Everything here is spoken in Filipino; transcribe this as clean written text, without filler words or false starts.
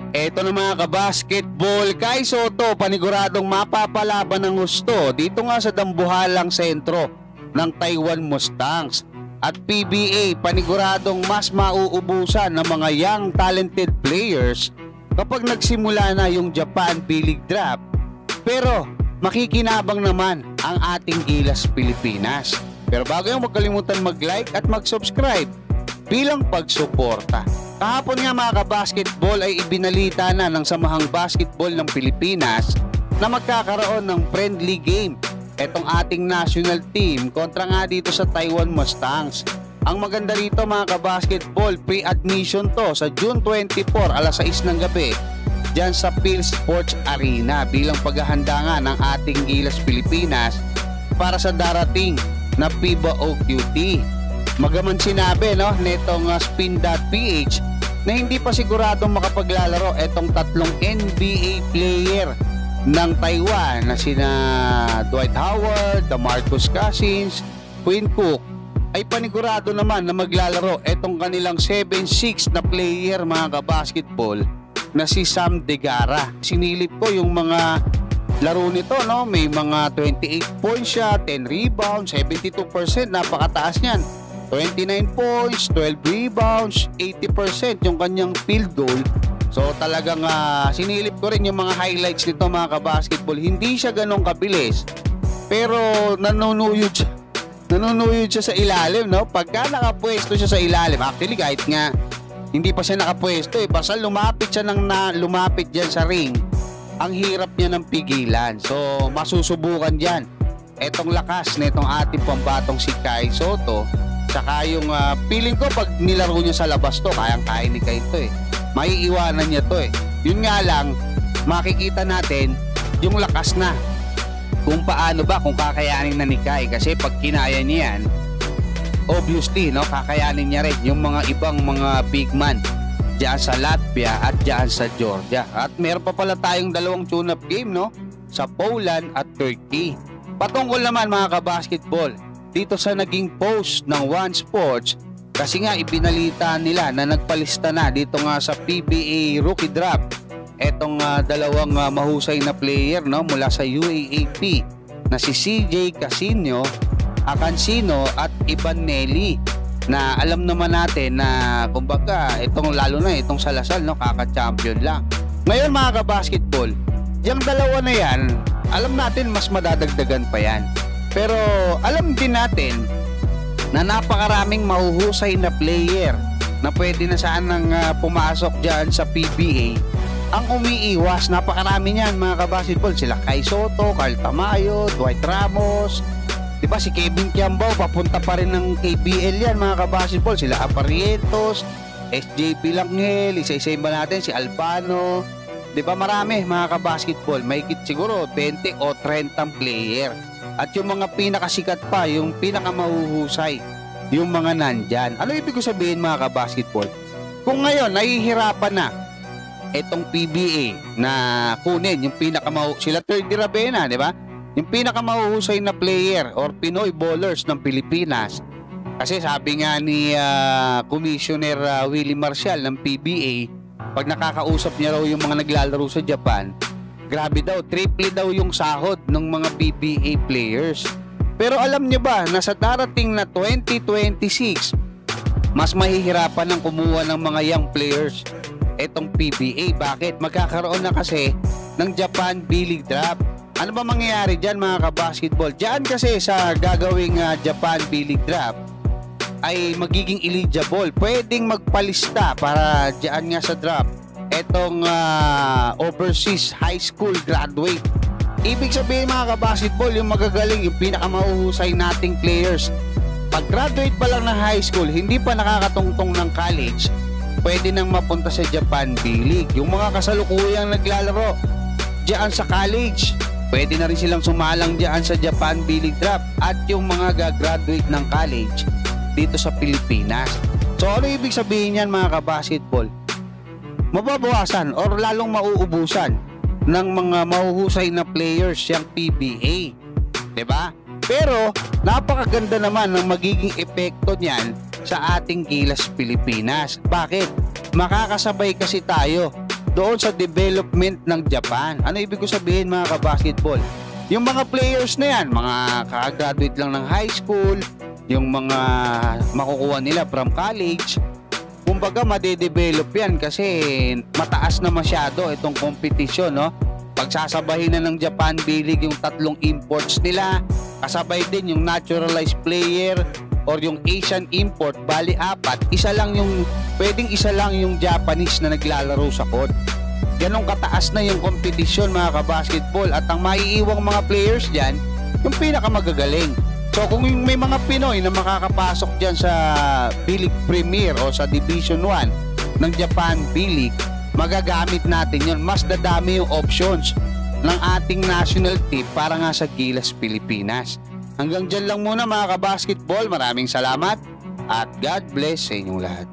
Eto na mga kabasketball, Kai Sotto paniguradong mapapalaban ng husto dito nga sa dambuhalang sentro ng Taiwan Mustangs. At PBA paniguradong mas mauubusan ng mga young talented players kapag nagsimula na yung Japan B-League Draft. Pero makikinabang naman ang ating Gilas Pilipinas. Pero bago yan, huwag kalimutan mag-like at mag-subscribe bilang pagsuporta. Kahapon nga mga kabasketball ay ibinalita na ng Samahang Basketball ng Pilipinas na magkakaroon ng friendly game etong ating national team kontra nga dito sa Taiwan Mustangs. Ang maganda rito mga kabasketball, pre-admission to sa June 24 alas 6 ng gabi dyan sa Phil Sports Arena bilang paghahanda nga ng ating Gilas Pilipinas para sa darating na FIBA OQT. Magaman sinabi netong Spin.ph na hindi pa siguradong makapaglalaro etong tatlong NBA player ng Taiwan na sina Dwight Howard, DeMarcus Cousins, Quinn Cook ay panigurado naman na maglalaro etong kanilang 7'6" na player mga kabasketball na si Sam Degara. Sinilip ko yung mga laro nito, may mga 28 points siya, 10 rebounds, 72%, napakataas niyan. 29 points, 12 rebounds, 80% yung kanyang field goal. So talagang sinilip ko rin yung mga highlights nito mga kabasketball. Hindi siya ganun kabilis, pero nanunuyod siya sa ilalim, Pagka nakapwesto siya sa ilalim, actually kahit nga hindi pa siya nakapwesto, basta lumapit siya lumapit diyan sa ring, ang hirap niya ng pigilan. So masusubukan diyan etong lakas nitong ating pambatong si Kai Sotto. Saka yung feeling ko pag nilaro niya sa labas to, kayang-kaya ni Kai to maiiwanan niya to Yun nga lang, makikita natin yung lakas na kung paano ba, kung kakayanin na ni Kai. Kasi pag kinaya niya yan, obviously kakayanin niya rin yung mga ibang mga big man diyan sa Latvia at diyan sa Georgia. At meron pa pala tayong dalawang tune-up game sa Poland at Turkey. Patungkol naman mga kabasketball dito sa naging post ng One Sports, kasi nga ibinalita nila na nagpalista na dito nga sa PBA Rookie Draft etong dalawang mahusay na player mula sa UAAP na si CJ Cancino at Ivan Nelly, na alam naman natin na kumbaga itong lalo na itong Salasal kaka-champion lang. Ngayon mga kabasketball, yung dalawa na yan, alam natin mas madadagdagan pa yan. Pero alam din natin na napakaraming mahuhusay na player na pwede na saan nang pumasok dyan sa PBA ang umiiwas. Napakarami niyan mga kabasketball. Sila Kai Sotto, Carl Tamayo, Dwight Ramos, diba si Kevin Kiambao, papunta pa rin ng KBL yan mga kabasketball. Sila Aparientos, SJP Langhel, isa-isayin ba natin si Albano, diba marami mga kabasketball. May siguro 20 o 30 player. At yung mga pinakasikat pa, yung pinakamahuhusay, yung mga nandyan. Ano ibig ko sabihin mga kabasketball? Kung ngayon nahihirapan na itong PBA na kunin yung sila Third Ravena, di ba? Yung pinakamahuhusay na player or Pinoy bowlers ng Pilipinas. Kasi sabi nga ni Commissioner Willie Marcial ng PBA, pag nakakausap niya raw yung mga naglalaro sa Japan, grabe daw, triple daw yung sahod ng mga PBA players. Pero alam niyo ba na sa darating na 2026, mas mahihirapan ng kumuha ng mga young players etong PBA. Bakit? Magkakaroon na kasi ng Japan B-League Draft. Ano ba mangyayari dyan mga kabasketball? Diyan kasi sa gagawing Japan B-League Draft ay magiging eligible. Pwedeng magpalista para diyan nga sa draft etong overseas high school graduate. Ibig sabihin mga kabasketball, yung magagaling, yung pinakamahuhusay nating players, pag graduate pa lang ng high school, hindi pa nakakatungtong ng college, pwede nang mapunta sa Japan B-League. Yung mga kasalukuyang naglalaro diyan sa college, pwede na rin silang sumalang diyan sa Japan B-League Draft. At yung mga gagraduate ng college dito sa Pilipinas. So ano ibig sabihin yan mga kabasketball? Mababawasan or lalong mauubusan ng mga mahuhusay na players yung PBA, diba? Pero napakaganda naman ng magiging epekto niyan sa ating Gilas Pilipinas. Bakit? Makakasabay kasi tayo doon sa development ng Japan. Ano ibig ko sabihin mga kabasketball? Yung mga players na yan, mga kakagraduate lang ng high school, yung mga makukuha nila from college, kumbaga madedevelop yan kasi mataas na masyado itong kompetisyon, no? Pagsasabahin na ng Japan B-League yung 3 imports nila, kasabay din yung naturalized player or yung Asian import, bali 4, pwedeng isa lang yung Japanese na naglalaro sa court. Ganong kataas na yung kompetisyon mga kabasketball, at ang maiiwang mga players dyan, yung pinakamagagaling. So kung may mga Pinoy na makakapasok dyan sa B-League Premier o sa Division 1 ng Japan B-League, magagamit natin yun. Mas dadami yung options ng ating national team para nga sa Gilas Pilipinas. Hanggang dyan lang muna mga kabasketball. Maraming salamat at God bless sa inyong lahat.